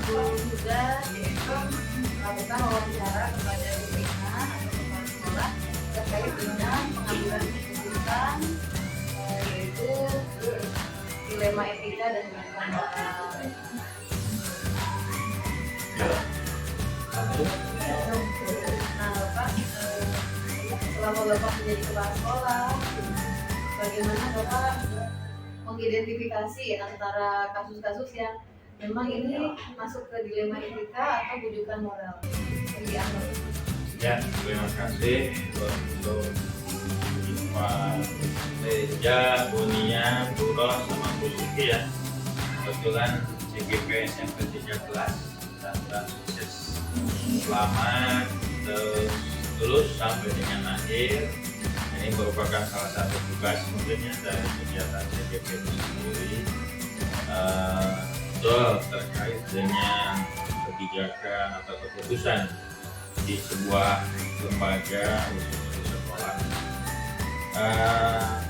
guru juga yaitu melakukan wawancara kepada pimpinan atau kepala sekolah terkait dengan pengambilan keputusan yaitu dilema etika dan dilema moral. Nah, Bapak, selama Bapak menjadi kepala sekolah, bagaimana Bapak mengidentifikasi antara kasus-kasus yang memang ini masuk ke dilema etika atau bujukan moral? Ya, terima kasih untuk Pak Reja, Bunia, Buros, sama Bu Suki ya. Kebetulan CGP SMP 13 dan sukses selamat terus lulus sampai dengan akhir. Ini merupakan salah satu tugas tentunya dari kegiatan CGP itu sendiri. Terkait dengan kebijakan atau keputusan di sebuah lembaga khususnya di sekolah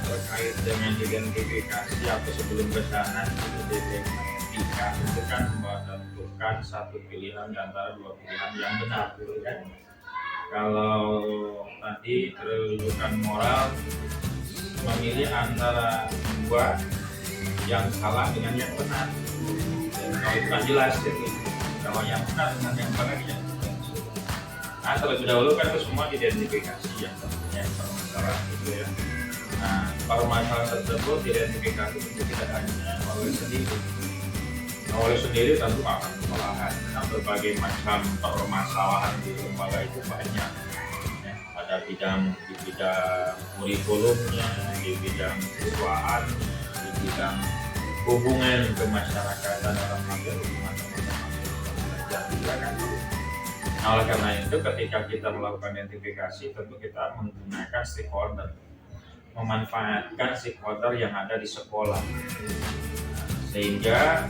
terkait dengan identifikasi atau sebelum ke sana dilema etika itu kan menentukan satu pilihan di antara dua pilihan yang benar kan. Kalau tadi rujukan moral memilih antara dua yang salah dengan yang benar. Kalau itu kan jelas itu kalau yang benar dengan yang benar ya. Nah terlebih dahulu kan itu semua identifikasi yang tentunya permasalahan itu ya. Nah permasalahan tersebut identifikasi tentu tidak hanya oleh sendiri tentu akan kesalahan. Nah berbagai macam permasalahan di lembaga itu banyak ya, pada di bidang kurikulumnya, di bidang siswaan, di bidang hubungan kemasyarakatan dalam hal hubungan teman-teman belajar juga kan. Nah, oleh karena itu ketika kita melakukan identifikasi tentu kita menggunakan stakeholder, memanfaatkan stakeholder yang ada di sekolah sehingga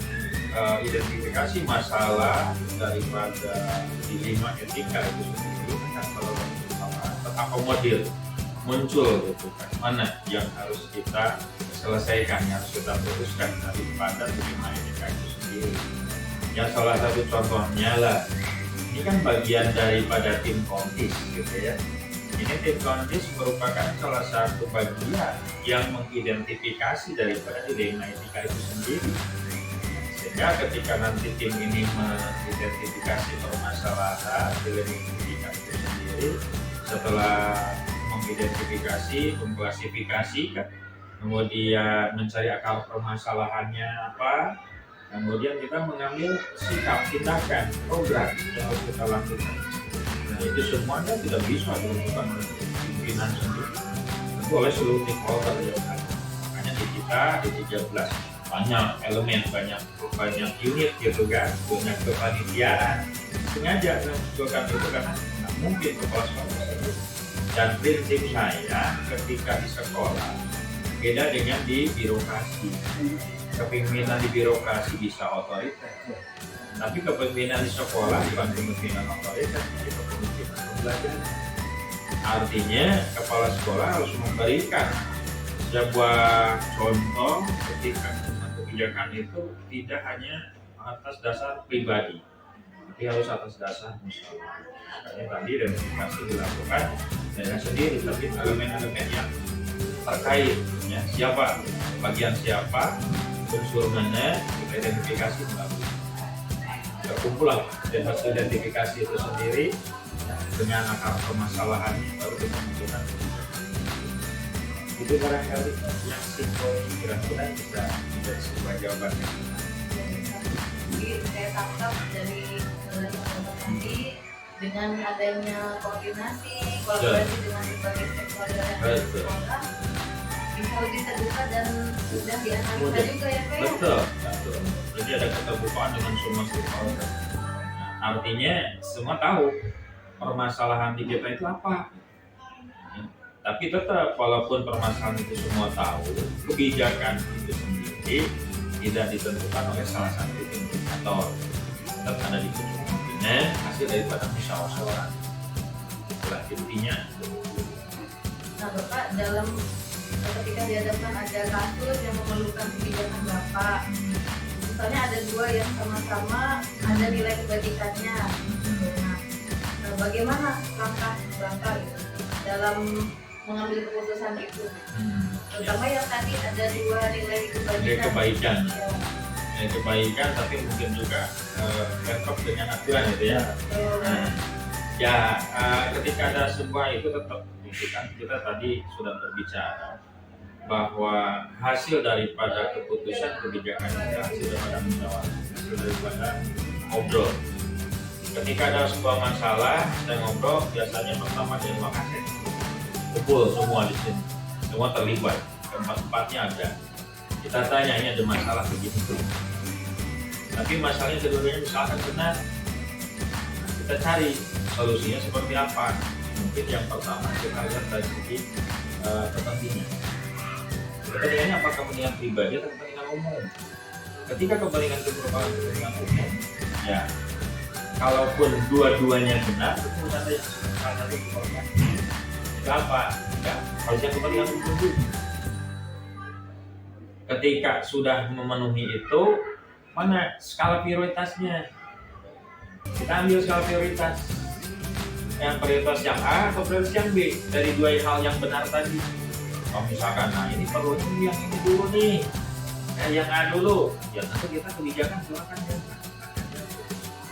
identifikasi masalah daripada dilema etika itu sendiri akan terakomodir muncul gitu kan mana yang harus kita selesaikan, yang harus kita putuskan daripada dilema etika itu sendiri. Ya salah satu contohnya lah, ini kan bagian daripada tim kondis gitu ya. Ini tim kondis merupakan salah satu bagian yang mengidentifikasi daripada dilema etika itu sendiri. Sehingga ketika nanti tim ini mengidentifikasi permasalahan dilema etika itu sendiri, setelah mengidentifikasi, mengklasifikasikan, kemudian mencari akar permasalahannya apa, kemudian kita mengambil sikap, tindakan, program yang harus kita lakukan. Nah itu semuanya tidak bisa dilakukan oleh pimpinan sendiri, tentu oleh seluruh stakeholder ya. Makanya di kita di 13 banyak elemen, banyak unit gitu kan, banyak kepanitiaan. Sengaja menunjukkan itu karena nggak mungkin kepala sekolah sendiri. Dan prinsip saya ketika di sekolah beda dengan di birokrasi. Kepemimpinan di birokrasi bisa otoriter, tapi kepemimpinan di sekolah bukan kepemimpinan otoriter, tapi kepemimpinan pembelajaran. Artinya kepala sekolah harus memberikan sebuah contoh ketika kebijakan itu tidak hanya atas dasar pribadi, tapi harus atas dasar musyawarah. Makanya tadi identifikasi dilakukan dengan sendiri, tapi elemen-elemen yang terkait ya, siapa, bagian siapa, unsur mana, kita identifikasi melalui terkumpul dan hasil identifikasi itu sendiri ya, dengan akar permasalahannya baru kita menggunakan itu barangkali yang simpel kira-kira bisa menjadi sebuah jawabannya. Jadi saya tangkap dari nanti dengan adanya koordinasi, kolaborasi dengan berbagai stakeholder yang ada di sekolah bisa lebih terbuka dan mudah dianalisa juga ya Pak. Betul. Jadi ada keterbukaan dengan semua stakeholder. Artinya semua tahu permasalahan di kita itu apa. Tapi tetap walaupun permasalahan itu semua tahu, kebijakan itu sendiri tidak ditentukan oleh salah satu indikator. Tetap ada di pimpinan hasil daripada musyawarah. Itulah intinya. Nah Bapak, dalam ketika dihadapkan ada kasus yang memerlukan kebijakan Bapak, misalnya ada dua yang sama-sama ada nilai kebaikannya. Nah, bagaimana langkah gitu dalam mengambil keputusan itu? Terutama yang tadi ada dua nilai kebaikan. Nilai kebaikan, tapi mungkin juga bentrok dengan aturan gitu ya. Ketika ada sebuah itu tetap kita tadi sudah berbicara bahwa hasil daripada keputusan kebijakan kita hasil daripada musyawarah, hasil daripada ngobrol. Ketika ada sebuah masalah, saya ngobrol biasanya pertama dengan Makassar, kumpul semua di sini, semua terlibat, tempat-tempatnya ada. Kita tanya ini ada masalah begitu, tapi masalahnya kedua-duanya misalkan benar, kita cari solusinya seperti apa. Mungkin yang pertama kita lihat dari segi kepentingan. Kepentingannya apakah kepentingan pribadi atau kepentingan umum? Ketika kepentingan itu merupakan kepentingan umum, ya kalaupun dua-duanya benar, itu ada yang salah satu korban. Itu apa? Ya, harusnya kepentingan umum dulu. Ketika sudah memenuhi itu, mana skala prioritasnya? Kita ambil skala prioritas. Yang prioritas yang A atau prioritas yang B dari dua hal yang benar tadi. Kalau misalkan, nah ini perlu yang ini dulu nih, yang A dulu, ya tentu kita kebijakan silakan ya.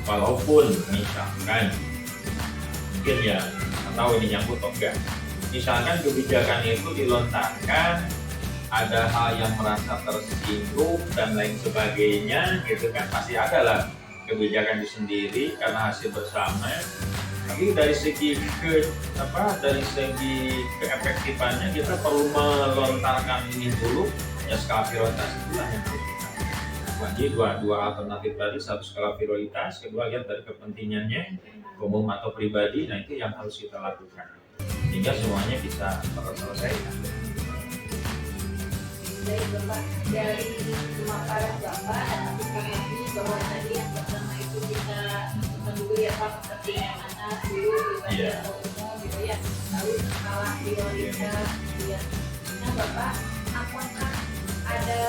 Walaupun misalkan, mungkin ya, atau ini nyangkut atau enggak, misalkan kebijakan itu dilontarkan, ada hal yang merasa tersinggung dan lain sebagainya, gitu kan pasti ada lah kebijakan itu sendiri karena hasil bersama. Tapi dari segi keefektifannya kita perlu melontarkan ini dulu, ya skala prioritas itulah yang harus kita. Jadi dua alternatif tadi, satu skala prioritas, kedua lihat dari kepentingannya umum atau pribadi, nah itu yang harus kita lakukan sehingga semuanya bisa terselesaikan. Baik Bapak, dari pemaparan Bapak dan lagi bahwa tadi yang pertama itu kita menunggu ya Pak kepentingan mana dulu pribadi atau umum gitu ya, lalu skala prioritas gitu ya. Nah Bapak, apakah ada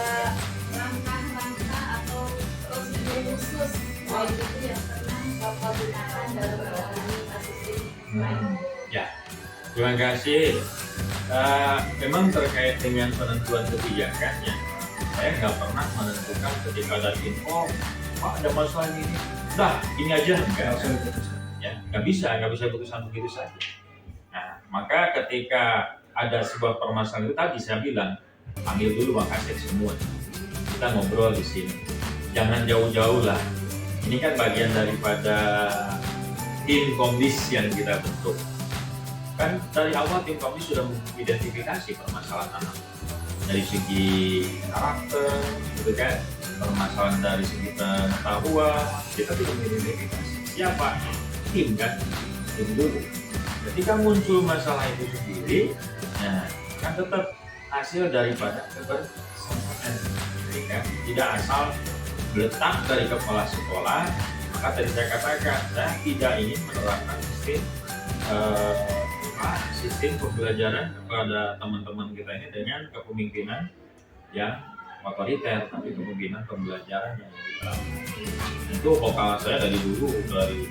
langkah-langkah atau prosedur khusus baik itu yang pernah Bapak gunakan dalam menangani kasus ini? Ya, terima kasih. Memang terkait dengan penentuan kebijakannya, saya nggak pernah menentukan ketika ada info, Pak ada masalah ini, dah ini aja nggak bisa putusan begitu saja. Nah, maka ketika ada sebuah permasalahan itu tadi saya bilang, ambil dulu Makassar semua, kita ngobrol di sini, jangan jauh-jauh lah. Ini kan bagian daripada tim komdis yang kita bentuk. Kan dari awal tim kami sudah mengidentifikasi permasalahan anak dari segi karakter, gitu kan, permasalahan dari segi pengetahuan, kita sudah mengidentifikasi siapa tim kan, tim dulu. Ketika muncul masalah itu sendiri, nah kan tetap hasil daripada kebersamaan, kan? Tidak asal letak dari kepala sekolah. Maka tadi saya katakan saya tidak ingin menerapkan sistem pembelajaran kepada teman-teman kita ini dengan kepemimpinan yang otoriter, tapi kepemimpinan pembelajaran yang diterapkan. Itu vokal saya dari dulu, dari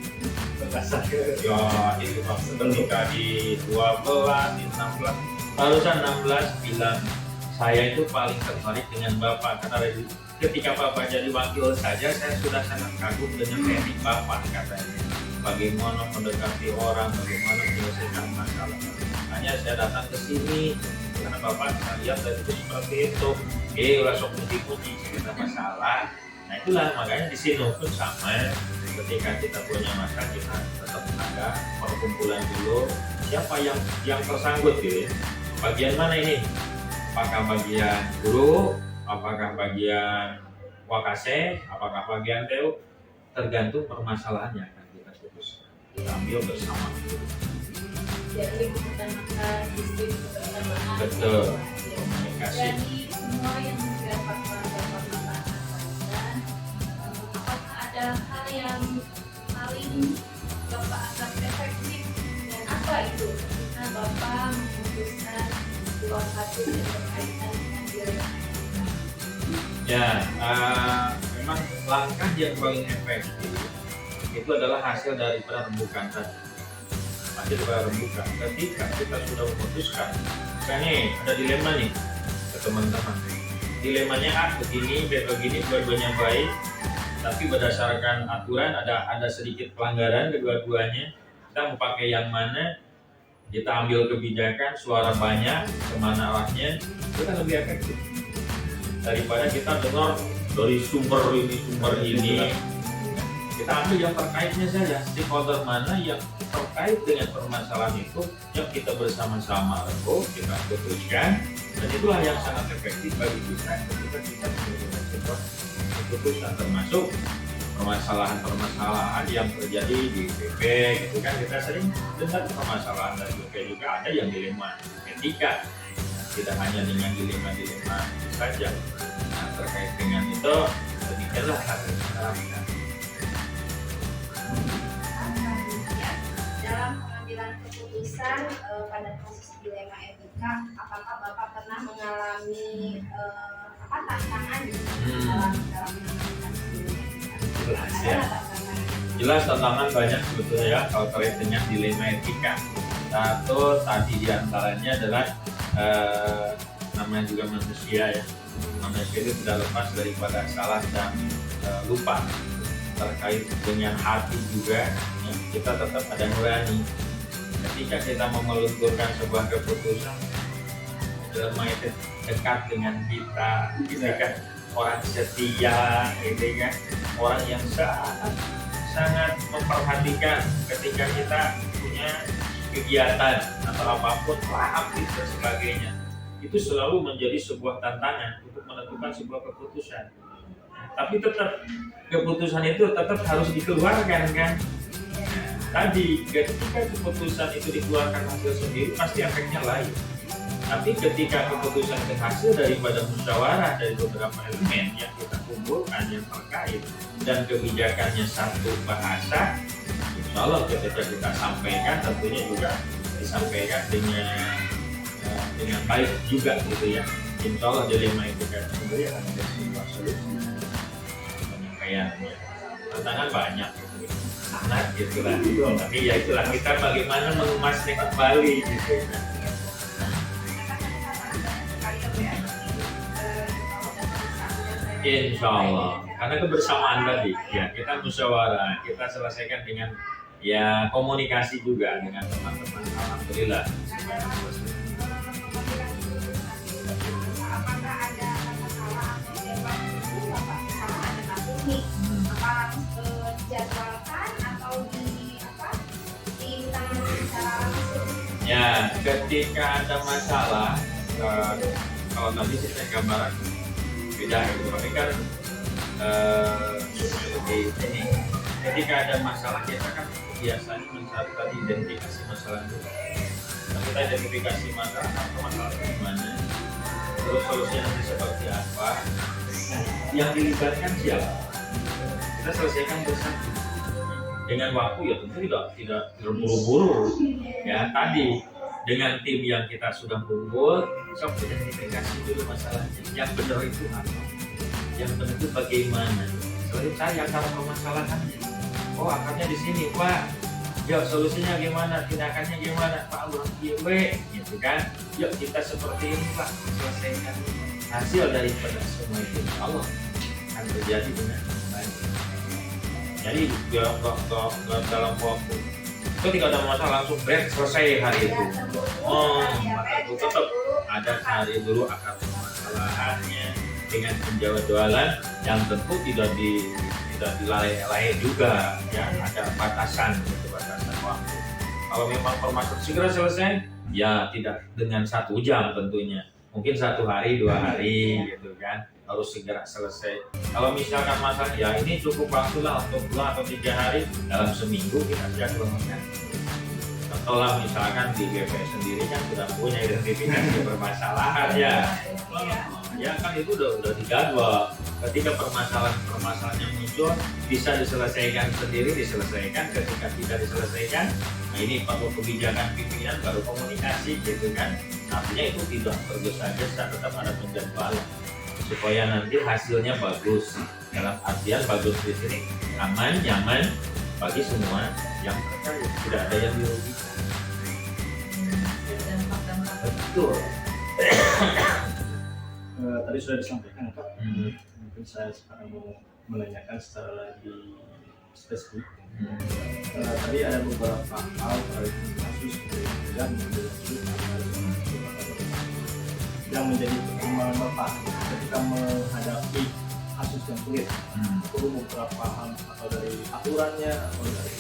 ya itu ketika di 12, di 16, barusan 16 bilang saya itu paling tertarik dengan Bapak karena ketika Bapak jadi wakil saja saya sudah sangat kagum dengan teknik Bapak, katanya. Bagaimana mendekati orang, bagaimana menyelesaikan masalah. Hanya saya datang ke sini karena Bapak saya lihat dari itu seperti itu. Udah sok muji-muji cerita masalah. Nah itulah makanya di sini pun sama. Ketika kita punya masalah kita tetap ada perkumpulan dulu. Siapa yang tersangkut gitu? Bagian mana ini? Apakah bagian guru? Apakah bagian wakase? Apakah bagian TU? Tergantung permasalahannya. Kita ambil bersama. Jadi mengutamakan sistem kebersamaan. Betul. Komunikasi. Dari semua yang sudah Bapak sampaikan, apakah ada hal yang paling Bapak anggap efektif dan apa itu? Ketika Bapak memutuskan sebuah kasus yang berkaitan dengan diri. Ya, memang langkah yang paling efektif itu adalah hasil daripada rembukan tadi. Hasil daripada rembukan. Ketika kita sudah memutuskan, misalnya ada dilema nih ke teman-teman. Dilemanya begini, begini, dua-duanya baik, tapi berdasarkan aturan ada sedikit pelanggaran kedua-duanya. Kita mau pakai yang mana? Kita ambil kebijakan suara banyak, kemana arahnya, itu kan lebih efektif daripada kita dengar dari sumber ini. Kita ambil yang terkaitnya saja, stakeholder mana yang terkait dengan permasalahan itu yang kita bersama-sama kita putuskan, dan itulah yang sangat efektif bagi kita ketika kita menentukan sebuah keputusan, termasuk permasalahan yang terjadi di BP gitu kan. Kita sering dengar permasalahan dari BP juga ada yang dilema etika, tidak hanya dengan dilema saja. Nah, terkait dengan itu demikianlah harus kita. Dalam pengambilan keputusan pada proses dilema etika, apakah Bapak pernah mengalami tantangan dalam Jelas tantangan banyak sebetulnya ya kalau terkait dengan dilema etika. Satu tadi diantaranya adalah namanya juga manusia ya. Manusia itu tidak lepas daripada salah dan lupa. Terkait dengan hati juga ya, kita tetap ada nurani. Ketika kita mau melunturkan sebuah keputusan, dilema itu dekat dengan kita kan orang setia, gitu kan, orang yang sangat memperhatikan ketika kita punya kegiatan atau apapun, aktif dan sebagainya. Itu selalu menjadi sebuah tantangan untuk menentukan sebuah keputusan. Tapi tetap keputusan itu tetap harus dikeluarkan kan. Tadi ketika keputusan itu dikeluarkan hasil sendiri pasti efeknya lain. Tapi ketika keputusan itu hasil daripada musyawarah dari beberapa elemen yang kita kumpulkan yang terkait dan kebijakannya satu bahasa, insya Allah ketika kita sampaikan tentunya juga disampaikan dengan baik juga gitu ya. Insya Allah dilema itu kan sendiri akan ada sebuah solusi penyampaiannya. Tantangan banyak gitu. Sangat gitu lah. Tapi ya itulah kita bagaimana mengemasnya kembali gitu. Insya Allah, karena kebersamaan tadi, ya kita musyawarah, kita selesaikan dengan ya komunikasi juga dengan teman-teman. Alhamdulillah. Apakah ada masalah atau debat itu Bapak sama ada takutnya? Apa harus dijadwalkan atau ditangani secara langsung? Ya, ketika ada masalah, kalau tadi saya gambaran beda gitu, tapi kan seperti ini. Ketika ada masalah kita kan biasanya mencari tadi identifikasi masalah dulu. Nah, kita identifikasi masalah atau masalahnya di mana, terus solusinya nanti seperti apa, yang dilibatkan siapa. Kita selesaikan bersama dengan waktu ya tentu tidak terburu-buru ya. Tadi dengan tim yang kita sudah kumpul, kita identifikasi dulu masalahnya. Yang benar itu apa? Yang benar itu bagaimana? Selalu cari akar permasalahannya. Oh, akarnya di sini, Pak. Yuk, solusinya gimana? Tindakannya gimana? Pak, ulang kiwe, gitu kan? Yuk, kita seperti ini, Pak. Selesaikan. Hasil daripada semua itu, insya Allah akan terjadi dengan baik. Jadi, dalam waktu ketika ada masalah langsung break selesai hari itu. Itu tetap ada cari dulu akar permasalahannya dengan penjualan yang tentu tidak dilalai juga ya, ada batasan waktu. Kalau memang permasalahan segera selesai ya tidak dengan 1 jam tentunya, mungkin 1 hari 2 hari gitu kan, harus segera selesai. Kalau misalkan masalah ya ini cukup waktu lah untuk 2 atau 3 hari, dalam seminggu kita sudah selesai. Contohlah misalkan di BPS sendiri kan sudah punya identifikasi permasalahan ya. Ya kan itu udah dijadwal. Ketika permasalahan yang muncul bisa diselesaikan sendiri, diselesaikan. Ketika tidak diselesaikan, nah ini perlu kebijakan pimpinan baru komunikasi gitu kan. Artinya itu tidak tergesa-gesa, tetap ada penjadwalan. supaya nanti hasilnya bagus. Dalam artian bagus di sini aman, nyaman bagi semua yang terkait, tidak ada yang dirugikan. Dampak-dampak Betul. Tadi sudah disampaikan Pak. Mungkin saya sekarang mau menanyakan secara lebih spesifik. Tadi ada beberapa hal terkait kasus yang menjadi pertimbangan Bapak ketika menghadapi kasus yang sulit. Perlu beberapa hal atau dari aturannya atau dari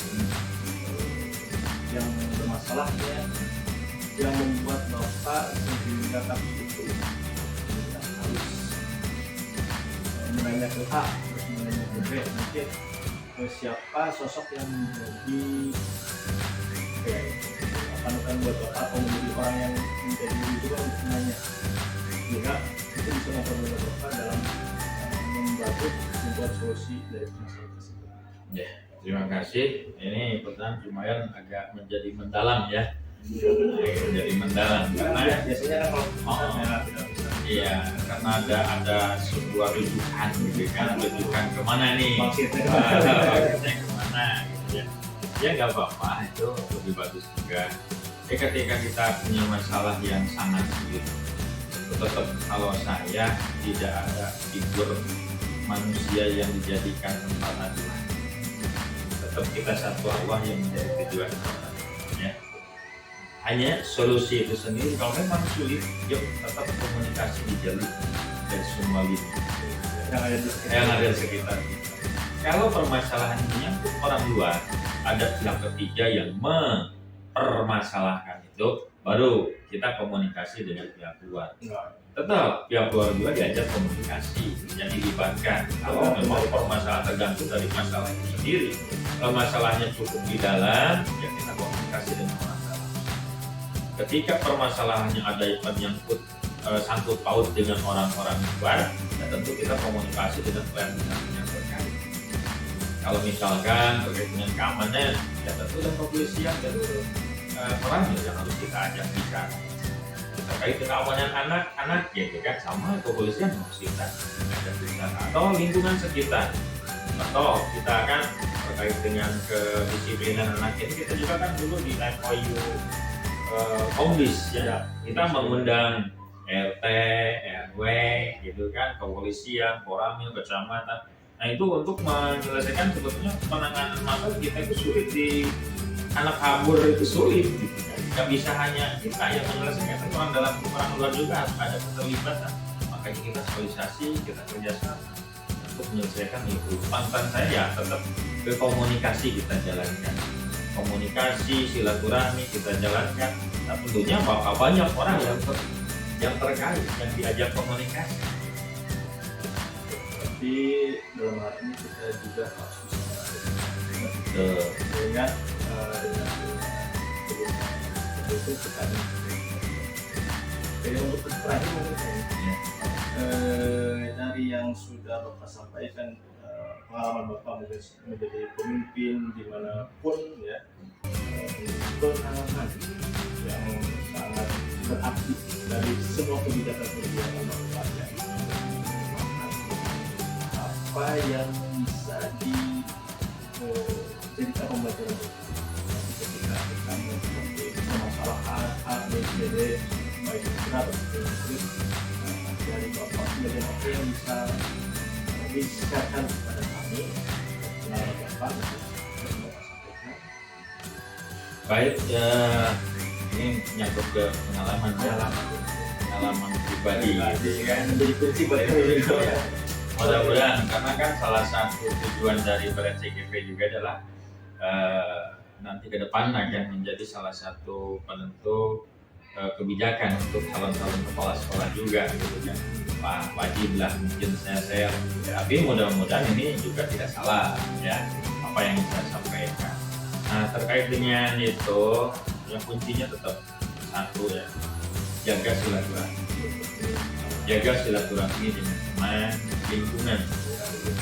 yang bermasalahnya yang membuat Bapak sehingga kasus itu harus menanya ke A, terus menanya ke B, mungkin siapa sosok yang menjadi panutan buat Bapak atau menjadi orang yang menjadi juga untuk menanya, sehingga itu bisa mempermudah Bapak dalam membuat solusi dari masalah tersebut. Ya, terima kasih. Ini pertanyaan lumayan agak menjadi mendalam ya. Menjadi mendalam karena biasanya kan kalau Oh. tidak bisa iya, karena ada sebuah rujukan gitu kan, rujukan kemana nih? maksudnya Maksudnya kemana gitu ya. Ya nggak apa-apa, itu lebih bagus juga. Ketika kita punya masalah yang sangat sulit, tetap kalau saya tidak ada figur manusia yang dijadikan tempat aduan. Tetap kita satu Allah yang menjadi tujuan ya. Hanya solusi itu sendiri kalau memang sulit, yuk tetap komunikasi dijalin dari semua lini yang ada di sekitar kita. Kalau permasalahan menyangkut orang luar, ada pihak ketiga yang mempermasalahkan itu, baru kita komunikasi dengan pihak luar. Tetap pihak luar juga diajak komunikasi, yang dilibatkan. Kalau memang permasalahan tergantung dari masalah itu sendiri. Kalau masalahnya cukup di dalam, ya kita komunikasi dengan orang dalam. Ketika permasalahannya ada yang menyangkut sangkut paut dengan orang-orang luar, ya tentu kita komunikasi dengan pihak yang terkait. Kalau misalkan terkait dengan keamanan, ya tentu dengan kepolisian dan orang yang harus kita ajak bicara. Terkait dengan keamanan anak-anak, ya kan sama kepolisian harus kita ajak bicara. Atau lingkungan sekitar, atau kita kan terkait dengan kedisiplinan anak ini, kita juga kan dulu di MOU Komdis ya, kita mengundang RT, RW gitu kan, kepolisian, Koramil, kecamatan. Nah itu untuk menyelesaikan sebetulnya penanganan masalah kita itu sulit di anak kabur itu sulit gitu kan. Gak bisa hanya kita yang menyelesaikan, tapi orang dalam orang luar juga harus ada keterlibatan. Makanya kita sosialisasi, kita kerjasama untuk menyelesaikan itu. Pantang saya ya tetap berkomunikasi kita jalankan. Komunikasi, silaturahmi kita jalankan. Nah, tentunya bakal banyak orang yang terkait, yang diajak komunikasi. Tapi dalam hal ini kita juga harus bisa dengan itu kita jadi untuk terakhir mungkin dari yang sudah Bapak sampaikan, pengalaman Bapak menjadi pemimpin dimanapun ya, pengalaman yang sangat berarti dari semua kebijakan Bapak ya. Apa yang bisa dijadikan pembelajaran ketika kita menghadapi permasalahan A, B, C, D, baik berat atau sulit, dari Bapak kemudian apa yang bisa disiapkan kepada kami pengalaman Bapak untuk Bapak sampaikan. Baik, ya, ini menyangkut ke pengalaman pribadi gitu kan. Menjadi kunci buat kami juga ya. Mudah-mudahan, karena kan salah satu tujuan dari BRCGP juga adalah nanti ke depan akan menjadi salah satu penentu kebijakan untuk calon-calon kepala sekolah juga gitu kan. Wajib lah mungkin saya tapi mudah-mudahan ini juga tidak salah ya apa yang saya sampaikan. Nah terkait dengan itu yang kuncinya tetap satu ya, jaga silaturahmi dengan teman, lingkungan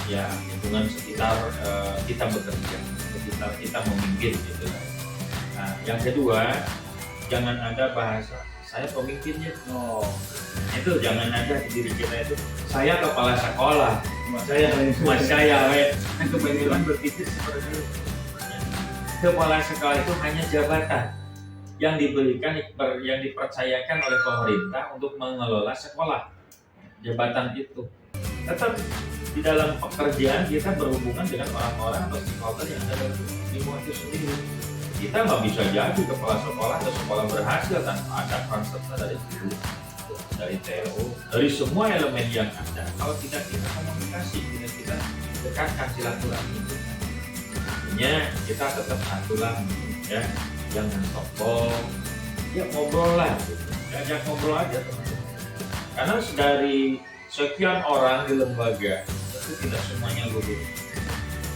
ya, lingkungan sekitar kita bekerja, sekitar kita memimpin gitu. Nah yang kedua, jangan ada bahasa saya pemimpinnya. Itu jangan ada di diri kita itu saya kepala sekolah, mas saya kan kebanyakan berpikir seperti itu. Kepala sekolah itu hanya jabatan yang diberikan, yang dipercayakan oleh pemerintah untuk mengelola sekolah. Jabatan itu tetap di dalam pekerjaan kita berhubungan dengan orang-orang atau stakeholder yang ada di lingkungan itu sendiri. Kita nggak bisa jadi kepala sekolah atau sekolah berhasil tanpa ada konsepnya dari guru, dari TO, dari semua elemen yang ada. Kalau tidak kita komunikasi, tidak kita dekatkan silaturahmi itu, artinya kita tetap satu lah, ya, jangan sombong, ya ngobrol lah, gitu. Ajak ngobrol aja teman-teman. Karena dari sekian orang di lembaga itu tidak semuanya lurus.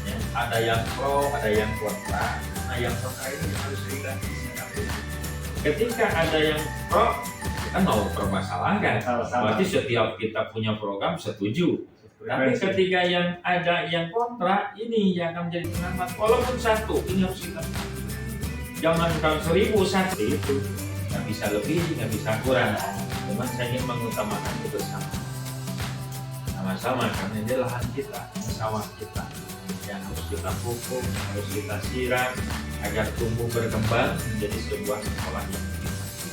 Ya, ada yang pro, ada yang kontra. Nah, yang kontra ini harus kita sikapi. Ketika ada yang pro, kita mau permasalahkan. Berarti setiap kita punya program setuju. Tapi ketika yang ada yang kontra, ini yang akan menjadi pengamat. Walaupun satu, ini harus kita. Jangan tahun 1001 itu nggak bisa lebih, nggak bisa kurang. Cuman saya ingin mengutamakan kebersamaan. Sama-sama karena ini lahan kita, sawah kita yang harus kita pupuk, yang harus kita siram agar tumbuh berkembang menjadi sebuah sekolah yang lebih maju.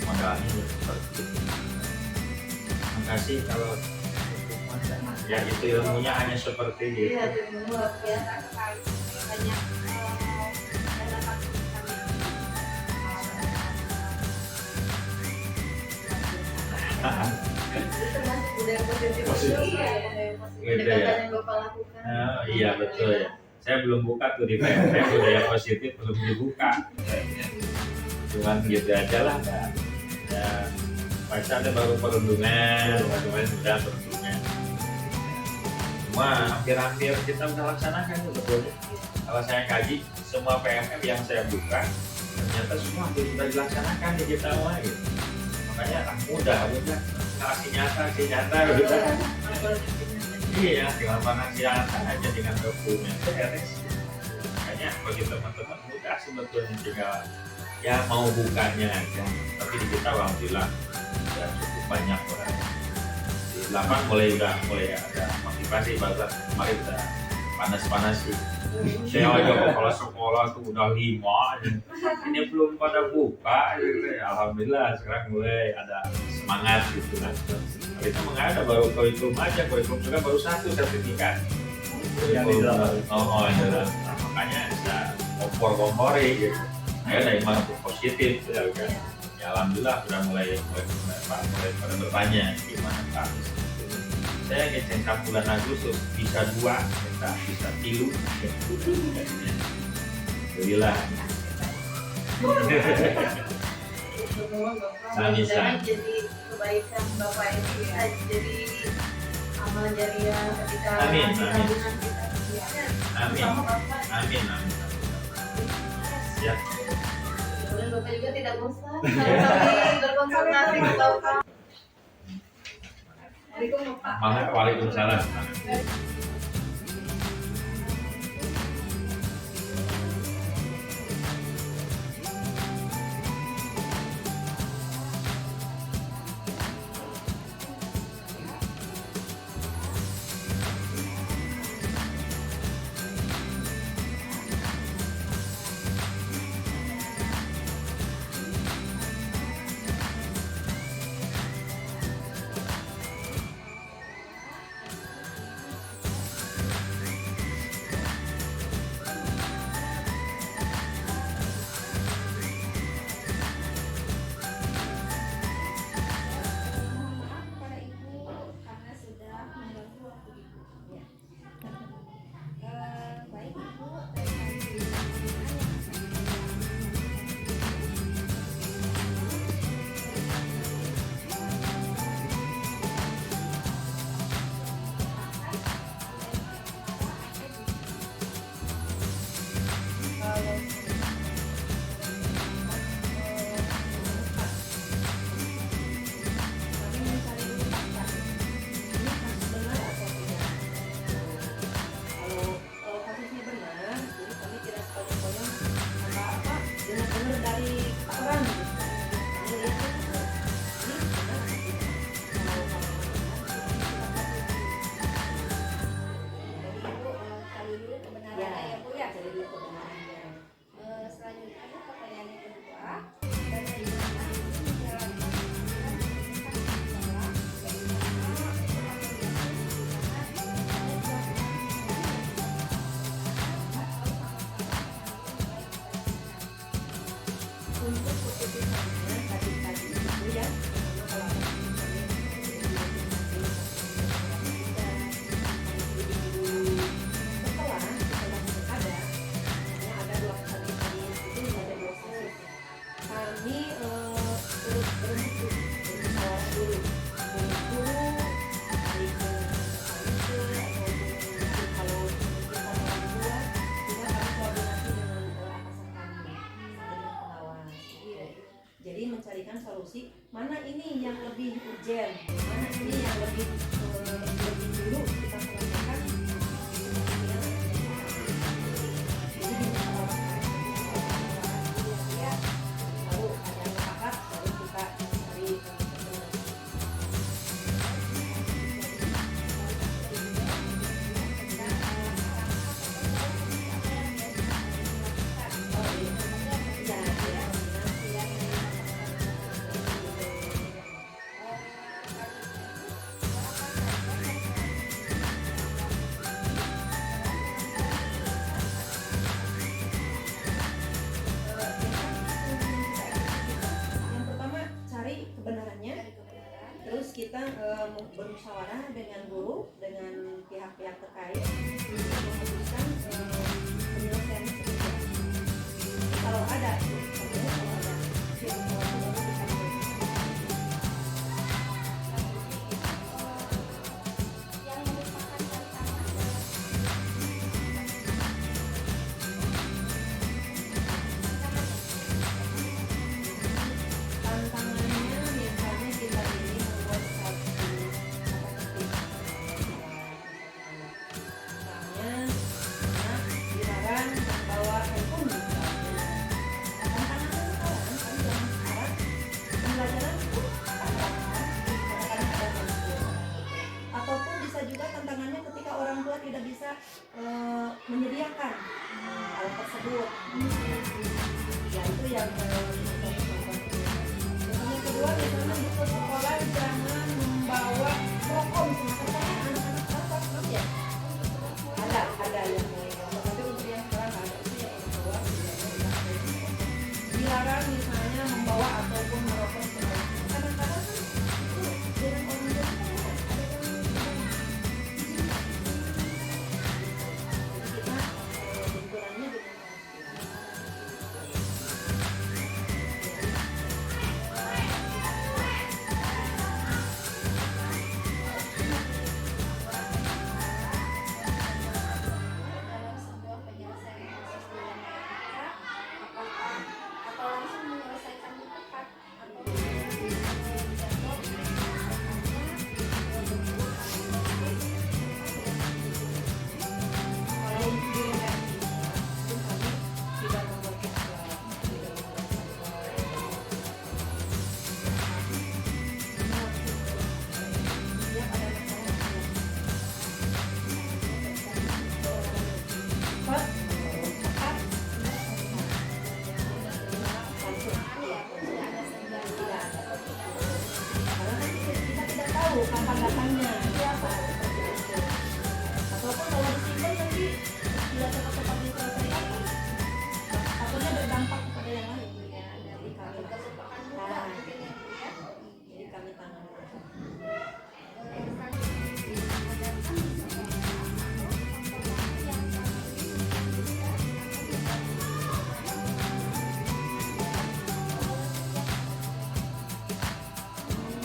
Modalnya seperti itu. Terima kasih kalau ya itu ilmunya hanya seperti itu. Iya, luar biasa. Banyak yang dapat Itu termasuk budaya positif. Positif. Iya, Gitu pendekatan ya. yang Bapak lakukan. Oh, iya betul ya. Saya belum buka tuh di PMP budaya positif belum dibuka. Cuman gitu aja lah. Ya, pacarnya baru perundungan, kemarin sudah perundungan. Cuma hampir-hampir kita udah laksanakan tuh sebetulnya. Kalau saya kaji semua PMM yang saya buka ternyata semua hampir sudah dilaksanakan di kita mah gitu. Makanya mudah kasih nyata gitu. Iya, tinggal mana nyata aja dengan dokumen beres. Makanya bagi teman-teman mudah sebetulnya, tinggal ya mau bukanya aja. Tapi di kita alhamdulillah ya cukup banyak orang. Di 8 mulai ada motivasi, bahkan kemarin udah panas sih. Saya aja kepala sekolah tuh udah 5 ini belum pada buka gitu. Alhamdulillah sekarang mulai ada semangat gitu kan. Kita mengada baru kurikulum aja, kurikulum juga baru 1 sertifikat. Yang di dalam. Oh, di dalam. Nah, makanya bisa kompor-kompori gitu. Ayo dari mana positif ya kan. Ya alhamdulillah sudah mulai pada bertanya gimana Pak. Saya ngecek bulan Agustus bisa 2, bisa 3. Alhamdulillah. Mudah-mudahan jadi kebaikan Bapak ini jadi amal jariah ketika Amin, nanti amin. tabungan kita. Amin. Sama Bapak. Amin. Ya. Kemudian Bapak juga tidak bosan kalau kami berkonsultasi atau Waalaikumsalam. solusi, mana ini yang lebih urgent, mana ini yang lebih dulu kita selesaikan. Jadi dimusyawarahkan. Lalu ada yang sepakat, baru kita cari yang pertama cari kebenarannya, terus kita bermusyawarah dengan guru, dengan pihak-pihak terkait untuk memutuskan penyelesaian seperti apa. Kalau ada yang merupakan tantangan tantangannya misalnya kita ini membuat satu misalnya anak dilarang membawa handphone misalnya. Tantangannya sekarang kan zaman sekarang pembelajaran itu kadang-kadang ada handphone. Ataupun bisa juga tantangannya ketika orang tua tidak bisa menyediakan hal tersebut. Ya itu yang yang kedua misalnya di sekolah jangan membawa rokok misalnya, karena anak-anak sekarang belum ya ada yang tapi untuk yang sekarang ada itu yang orang tua dilarang misalnya membawa ataupun merokok misalnya. Kadang-kadang kan itu dengan orang tua kan ada yang jadi kita benturannya dengan dalam sebuah penyelesaian kasus dinamika, apakah atau langsung menyelesaikan di tempat atau jadwal kalau untuk di lokasi itu kami tidak membuat jadwal, tidak membuat jadwal. Setiap ada masalah cepat, cepat, langsung. tidak ada senjata Tidak. Karena kan kita tidak tahu kapan datangnya. Ataupun kalau disimpan nanti tidak cepat-cepat diselesaikan, takutnya berdampak kepada yang lain. ya dari Jadi kami kelupakan juga Nah. mungkin ya Bu ya. jadi kami tangani.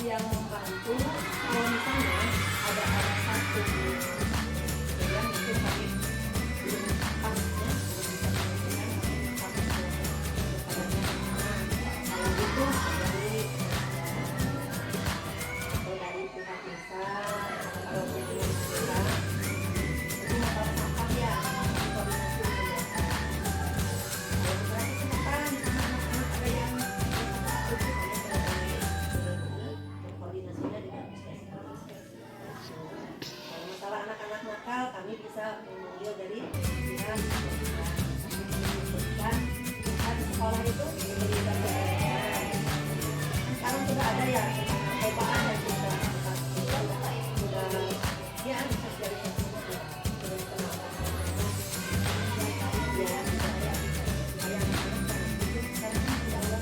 Yang membantu kalau misalnya ada satu yang mungkin kami belum pasnya belum bisa menentukan apa kedepannya kalau itu dari pihak desa kalau belum bisa itu masalah sampah ya koordinasi dengan desa. Kalau misalnya kesempatan di sana anak-anak ada yang koordinasinya dengan puskesmas. Kalau masalah anak-anak nakal, kami bisa memanggil dari pihak dan di sekolah itu diberikan pelajaran. Sekarang sudah ada ya percobaan dan sudah ya bisa dari terus kenapa? Ya, supaya anak-anak itu sekarang sudah ada.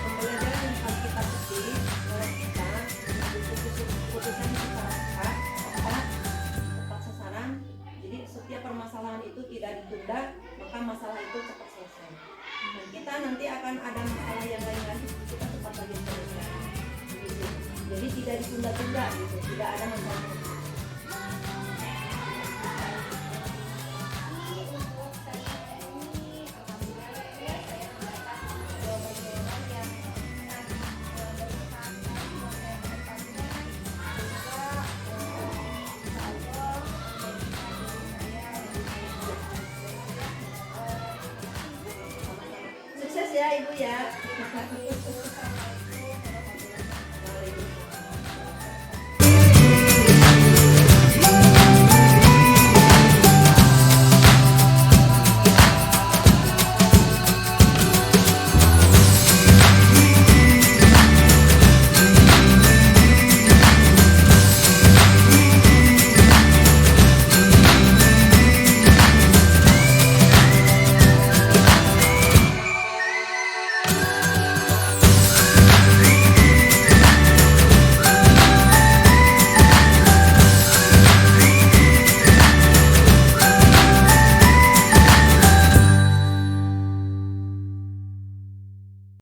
Pembelajaran yang harus kita petik oleh kita keputusan secara tepat sasaran. Jadi setiap permasalahan itu tidak ditunda, maka masalah itu cepat selesai. Dan kita nanti akan ada masalah yang lain lagi, kita cepat lagi selesai. Jadi tidak ditunda-tunda gitu, tidak ada masalah. Ini untuk saya ini alhamdulillah ya saya mendapatkan jawaban-jawaban yang sangat bermanfaat buat saya ke depannya. Semoga insya Allah menjadi saya Sukses ya Ibu ya.